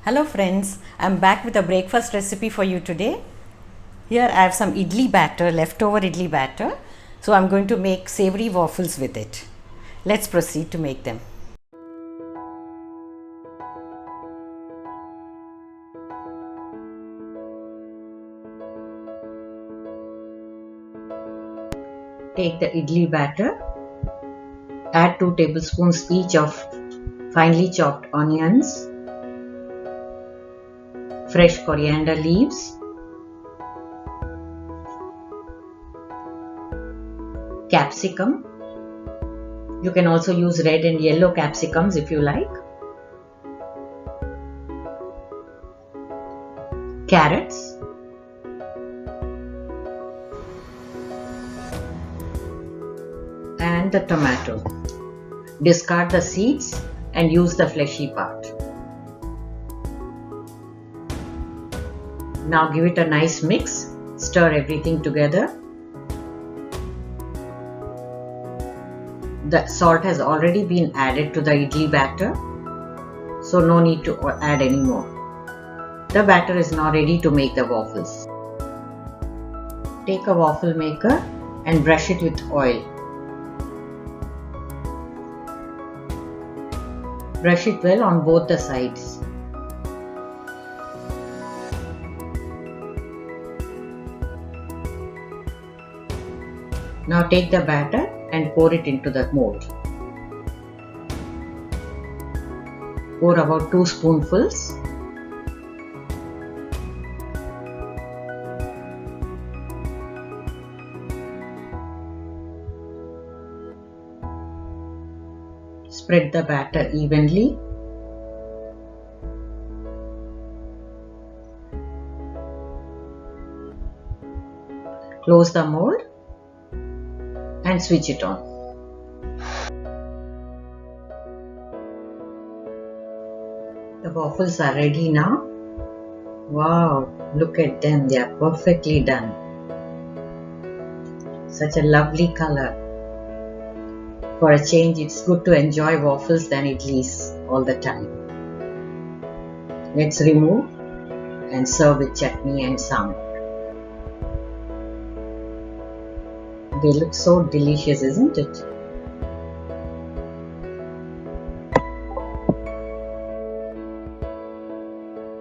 Hello friends, I'm back with a breakfast recipe for you today. Here I have some idli batter, leftover idli batter. So I'm going to make savory waffles with it. Let's proceed to make them. Take the idli batter, add 2 tablespoons each of finely chopped onions, fresh coriander leaves, capsicum. You can also use red and yellow capsicums if you like. Carrots. And the tomato. Discard the seeds and use the fleshy part. Now give it a nice mix. Stir everything together. The salt has already been added to the idli batter, so no need to add any more. The batter is now ready to make the waffles. Take a waffle maker and brush it with oil. Brush it well on both the sides. Now take the batter and pour it into the mold. Pour about 2 spoonfuls. Spread the batter evenly. Close the mold and switch it on. The waffles are ready now. Wow, look at them, they are perfectly done. Such a lovely color. For a change, it's good to enjoy waffles than idlis all the time. Let's remove and serve with chutney and sambar. They look so delicious, isn't it?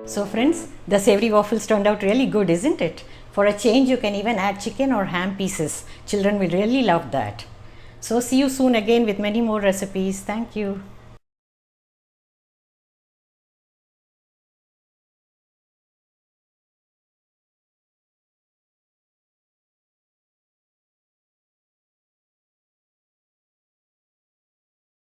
So friends, the savory waffles turned out really good, isn't it? For a change, you can even add chicken or ham pieces. Children will really love that. So see you soon again with many more recipes. Thank you.